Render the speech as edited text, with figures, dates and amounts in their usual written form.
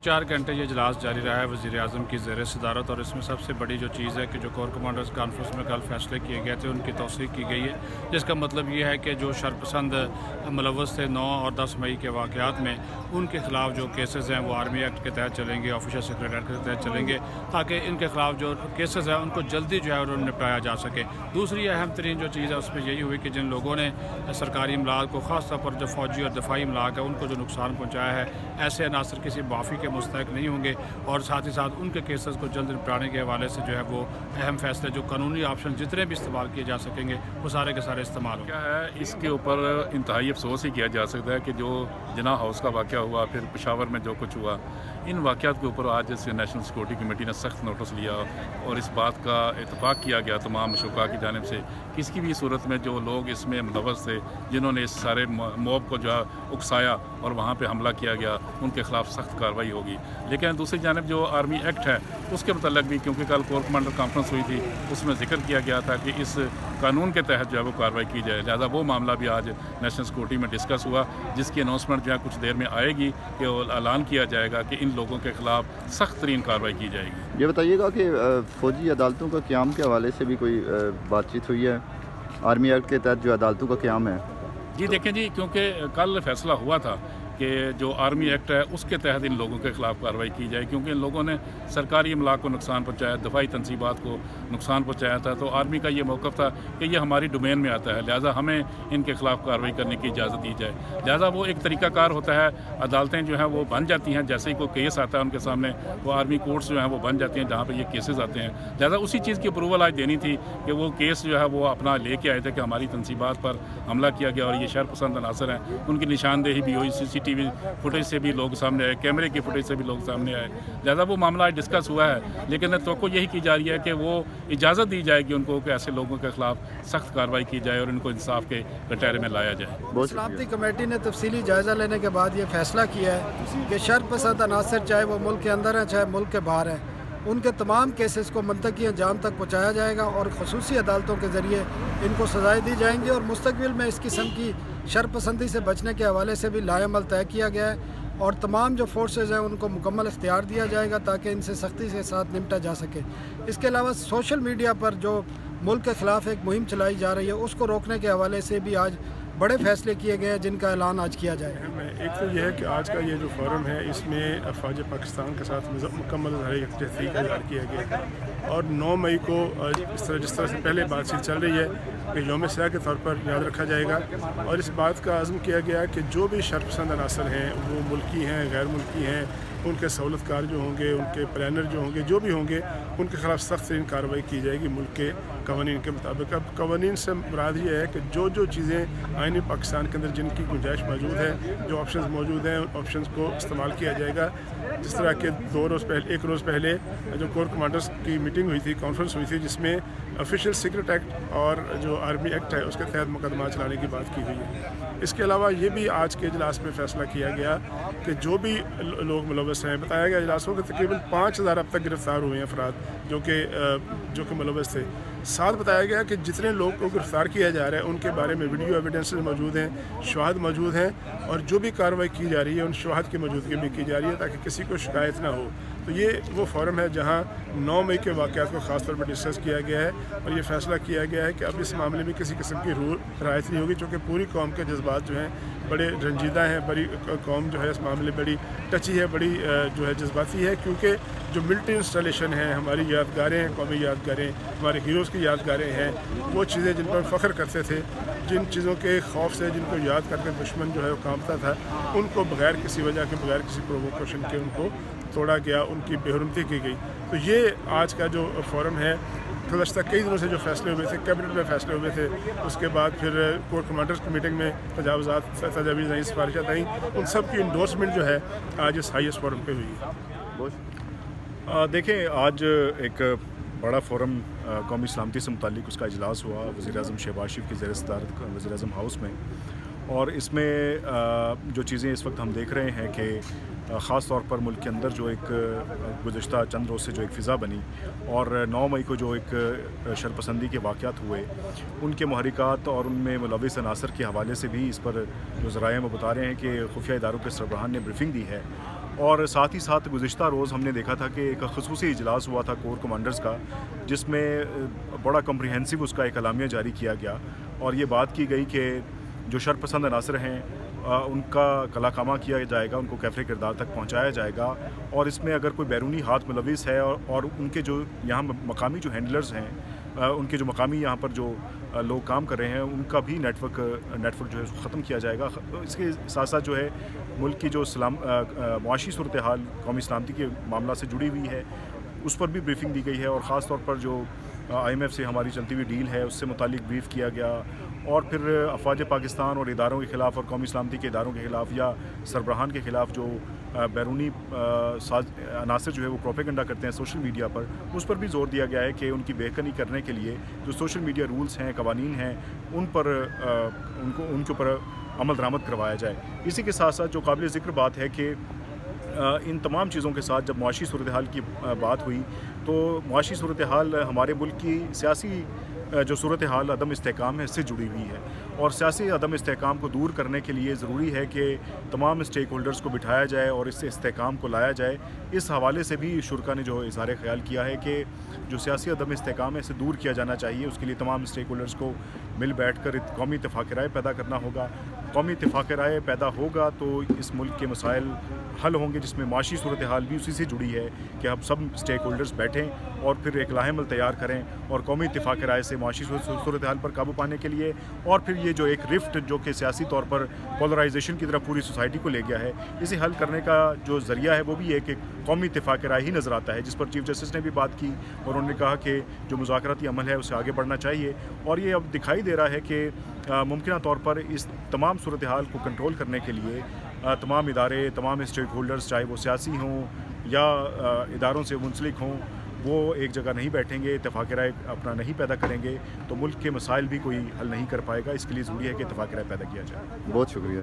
4 घंटे ये इजलास जारी रहा है वज़ीर आज़म की ज़ेर सदारत, और इसमें सबसे बड़ी जो चीज़ है कि जो कोर कमांडर्स कॉन्फ्रेंस में कल फैसले किए गए थे उनकी तौसीक़ की गई है, जिसका मतलब ये है कि जो शरपसंद मुलव्वस थे 9 और 10 मई के वाक़यात में, उनके ख़िलाफ़ जो केसेस हैं वो आर्मी एक्ट के तहत चलेंगे, ऑफिशियल सेक्रेट एक्ट के तहत चलेंगे, ताकि इनके ख़िलाफ़ जो केसेस हैं उनको जल्दी जो है उन्हें निपटाया जा सके। दूसरी अहम तरीन जो चीज़ है उसमें यही हुई कि जिन लोगों ने सरकारी इमलाक को, ख़ास तौर पर जो फ़ौजी और दफ़ाई इमलाक है उनको जो नुकसान पहुँचाया है, ऐसे अनासर किसी माफ़ी के मुस्तहिक़ नहीं होंगे, और साथ ही साथ उनके केसेस को जल्द निपटाने के हवाले से जो है वो अहम फैसले, जो कानूनी ऑप्शन जितने भी इस्तेमाल किए जा सकेंगे वो सारे के सारे इस्तेमाल होंगे। क्या है, इसके ऊपर इंतहाई अफसोस ही किया जा सकता है कि जो जिना हाउस का वाक़या हुआ, फिर पेशावर में जो कुछ हुआ, इन वाक़यात के ऊपर आज से नेशनल सिक्योरिटी कमेटी ने सख्त नोटिस लिया और इस बात का इत्तफाक़ किया गया तमाम मशूक़ा की जानिब से, किसी भी सूरत में जो लोग इसमें मुलव्वस थे, जिन्होंने इस सारे मॉब को जो है उकसाया और वहाँ पर हमला किया गया, उनके ख़िलाफ़ सख्त कार्रवाई होगी। लेकिन दूसरी जानिब जो आर्मी एक्ट है उसके मतलब भी, क्योंकि कल कोर कमांडर कॉन्फ्रेंस हुई थी, उसमें जिक्र किया गया था कि इस कानून के तहत जो है वो कार्रवाई की जाए, लिहाजा वो मामला भी आज नेशनल सिक्योरिटी में डिस्कस हुआ, जिसकी अनाउंसमेंट जो है कुछ देर में आएगी कि ऐलान किया जाएगा कि इन लोगों के ख़िलाफ़ सख्त तरीन कार्रवाई की जाएगी। ये बताइएगा कि फ़ौजी अदालतों का क़याम के हवाले से भी कोई बातचीत हुई है? आर्मी एक्ट के तहत जो अदालतों का क़याम है। जी देखें जी, क्योंकि कल फैसला हुआ था कि जो आर्मी एक्ट है उसके तहत इन लोगों के ख़िलाफ़ कार्रवाई की जाए, क्योंकि इन लोगों ने सरकारी इमलाक को नुकसान पहुँचाया, दफाई तनसीबात को नुकसान पहुँचाया था, तो आर्मी का ये मौक़िफ़ था कि ये हमारी डोमेन में आता है, लिहाजा हमें इनके ख़िलाफ़ कार्रवाई करने की इजाज़त दी जाए। लिहाजा वो एक तरीक़ाकार होता है, अदालतें जो हैं वो बन जाती हैं, जैसे ही कोई केस आता है उनके सामने, वो आर्मी कोर्ट्स जो हैं वो बन जाती हैं जहाँ पर ये केसेस आते हैं। लिहाजा उसी चीज़ की अप्रूवल आज देनी थी कि वो केस जो है वो अपना लेके आए थे कि हमारी तनसीबात पर हमला किया गया और ये शरपसंद अनासर हैं, उनकी निशानदेही भी हुई, CCTV फुटेज से भी लोग सामने आए, कैमरे की फुटेज से भी लोग सामने आए। लिहाजा वो मामला आज डिस्कस हुआ है, लेकिन तो यही की जा रही है कि वो इजाज़त दी जाएगी उनको कि ऐसे लोगों के ख़िलाफ़ सख्त कार्रवाई की जाए और इनको इंसाफ के कटहरे में लाया जाए। सलामती कमेटी ने तफसीली जायज़ा लेने के बाद ये फ़ैसला किया है कि शरपसंद अनासर, चाहे वो मुल्क के अंदर हैं चाहे मुल्क के बाहर हैं, उनके तमाम केसेस को मंतकी अंजाम तक पहुँचाया जाएगा और ख़ुसूसी अदालतों के ज़रिए इनको सज़ाएँ दी जाएंगी, और मुस्तक़बिल में इस किस्म की शरपसंदी से बचने के हवाले से भी लाएमल तय किया गया है, और तमाम जो फोर्सेस हैं उनको मुकम्मल इख्तियार दिया जाएगा ताकि इनसे सख्ती के साथ निपटा जा सके। इसके अलावा सोशल मीडिया पर जो मुल्क के ख़िलाफ़ एक मुहिम चलाई जा रही है उसको रोकने के हवाले से भी आज बड़े फैसले किए गए हैं, जिनका ऐलान आज किया जाएगा। एक तो यह है कि आज का ये जो फोरम है इसमें अफवाज पाकिस्तान के साथ मुकम्मल तहरीक इज़हार किया गया है, और 9 मई को जिस तरह से पहले बातचीत चल रही है कि यौम सियाह के तौर पर याद रखा जाएगा, और इस बात का अज़्म किया गया कि जो भी शरपसंद अनासर हैं, वो मुल्की हैं, गैर मुल्की हैं, उनके सहूलतकार जो होंगे, उनके प्लानर जो होंगे, जो भी होंगे, उनके ख़िलाफ़ सख्त तरीन कार्रवाई की जाएगी मुल्क के कवानीन के मुताबिक। अब कवानीन से मुराद ये है कि जो जो चीज़ें आईनी पाकिस्तान के अंदर जिनकी गुंजाइश मौजूद है, जो ऑप्शंस मौजूद हैं, उन ऑप्शंस को इस्तेमाल किया जाएगा। जिस तरह के 1 रोज़ पहले जो कोर कमांडर्स की मीटिंग हुई थी, कॉन्फ्रेंस हुई थी, जिसमें ऑफिशियल सीक्रेट एक्ट और जो आर्मी एक्ट है उसके तहत मुकदमा चलाने की बात की हुई है। इसके अलावा ये भी आज के इजलास में फ़ैसला किया गया कि जो भी लोग मुलव्वस हैं, बताया गया इजलासों के तकरीबन 5000 अब तक गिरफ़्तार हुए हैं अफराद जो कि मुलव्वस थे। साथ बताया गया कि जितने लोग को गिरफ़्तार किया जा रहा है उनके बारे में वीडियो एविडेंसेस मौजूद हैं, शवाहद मौजूद हैं, और जो भी कार्रवाई की जा रही है उन शवाहद की मौजूदगी में की जा रही है ताकि किसी को शिकायत ना हो। तो ये वो फोरम है जहाँ 9 मई के वाक़यात को ख़ास तौर पर डिस्कस किया गया है, और ये फ़ैसला किया गया है कि अब इस मामले में किसी किस्म की रायत नहीं होगी, चूँकि पूरी कौम के जज्बात जो हैं बड़े रंजीदा हैं, बड़ी कौम जो है इस मामले बड़ी टची है, बड़ी जो है जज्बाती है, क्योंकि जो मिलिट्री इंस्टॉलेशन है, हमारी यादगारें हैं, कौमी यादगारें, हमारे हीरोज़ की यादगारें हैं, वो चीज़ें जिन पर फ़ख्र करते थे, जिन चीज़ों के खौफ से जिनको याद करके दुश्मन जो है वो कांपता था, उनको बग़ैर किसी वजह के, बग़ैर किसी प्रोवोकेशन के उनको तोड़ा गया, उनकी बेहरमती की गई। तो ये आज का जो फोरम है, गुज़श्ता कई दिनों से जो फैसले हुए थे, कैबिनेट में फैसले हुए थे, उसके बाद फिर कोर कमांडर्स की मीटिंग में तजावीज़ आई, सिफारिशात आई, उन सब की इंडोर्समेंट जो है आज इस हाईएस्ट फोरम पे हुई है। देखें, आज एक बड़ा फोरम कौमी सलामती से मुतालिक उसका इजलास हुआ वज़ीर आज़म शहबाज शरीफ की ज़ेर सदारत वज़ीर आज़म हाउस में, और इसमें जो चीज़ें इस वक्त हम देख रहे हैं कि ख़ास तौर पर मुल्क के अंदर जो एक गुज़श्ता चंद रोज़ से जो एक फ़िज़ा बनी और 9 मई को जो एक शरपसंदी के वाक़यात हुए उनके महरिकात और उनमें मुलविस अनासर के हवाले से भी इस पर जो ज़राए में बता रहे हैं कि खुफिया इदारों के सरबराहान ने ब्रीफिंग दी है اور ساتھ ہی ساتھ گزشتہ روز ہم نے دیکھا تھا کہ ایک خصوصی اجلاس ہوا تھا کور کمانڈرز کا، جس میں بڑا کمپریہنسو اس کا ایک اعلامیہ جاری کیا گیا، اور یہ بات کی گئی کہ جو شرپسند عناصر ہیں ان کا کلا کامہ کیا جائے گا، ان کو کیفر کردار تک پہنچایا جائے گا، اور اس میں اگر کوئی بیرونی ہاتھ ملوث ہے اور ان کے جو یہاں مقامی جو ہینڈلرز ہیں، ان کے جو مقامی یہاں پر جو لوگ کام کر رہے ہیں، ان کا بھی نیٹ ورک جو ہے ختم کیا جائے گا۔ اس کے ساتھ ساتھ جو ہے ملک کی جو معاشی صورتحال قومی سلامتی کے معاملات سے جڑی ہوئی ہے، اس پر بھی بریفنگ دی گئی ہے، اور خاص طور پر جو IMF سے ہماری چلتی ہوئی ڈیل ہے اس سے متعلق بریف کیا گیا، اور پھر افواج پاکستان اور اداروں کے خلاف اور قومی سلامتی کے اداروں کے خلاف یا سربراہان کے خلاف جو بیرونی عناصر جو ہے وہ پروپیگنڈا کرتے ہیں سوشل میڈیا پر، اس پر بھی زور دیا گیا ہے کہ ان کی بےکنی کرنے کے لیے جو سوشل میڈیا رولز ہیں، قوانین ہیں، ان کے اوپر عمل درآمد کروایا جائے۔ اسی کے ساتھ ساتھ جو قابل ذکر بات ہے کہ ان تمام چیزوں کے ساتھ جب معاشی صورتحال کی بات ہوئی تو معاشی صورتحال ہمارے ملک کی سیاسی جو صورتحال عدم استحکام ہے اس سے جڑی ہوئی ہے، اور سیاسی عدم استحکام کو دور کرنے کے لیے ضروری ہے کہ تمام اسٹیک ہولڈرز کو بٹھایا جائے اور اس سے استحکام کو لایا جائے۔ اس حوالے سے بھی شرکا نے جو اظہار خیال کیا ہے کہ جو سیاسی عدم استحکام ہے اسے دور کیا جانا چاہیے، اس کے لیے تمام اسٹیک ہولڈرز کو مل بیٹھ کر قومی اتفاق رائے پیدا کرنا ہوگا۔ قومی اتفاق رائے پیدا ہوگا تو اس ملک کے مسائل حل ہوں گے، جس میں معاشی صورتحال بھی اسی سے جڑی ہے کہ اب سب اسٹیک ہولڈرز بیٹھیں اور پھر ایک لاہ عمل تیار کریں، اور قومی اتفاق رائے سے معاشی صورتحال پر قابو پانے کے لیے، اور پھر یہ جو ایک رفٹ جو کہ سیاسی طور پر پولرائزیشن کی طرف پوری سوسائٹی کو لے گیا ہے، اسے حل کرنے کا جو ذریعہ ہے وہ بھی ایک قومی اتفاق رائے ہی نظر آتا ہے، جس پر چیف جسٹس نے بھی بات کی، اور انہوں نے کہا کہ جو مذاکراتی عمل ہے اسے آگے بڑھنا چاہیے، اور یہ اب دکھائی دے رہا ہے کہ ممکنہ طور پر اس تمام صورتحال کو کنٹرول کرنے کے لیے تمام ادارے، تمام اسٹیک ہولڈرز، چاہے وہ سیاسی ہوں یا اداروں سے منسلک ہوں، وہ ایک جگہ نہیں بیٹھیں گے، اتفاق رائے اپنا نہیں پیدا کریں گے تو ملک کے مسائل بھی کوئی حل نہیں کر پائے گا۔ اس کے لیے ضروری ہے کہ اتفاق رائے پیدا کیا جائے۔ بہت شکریہ۔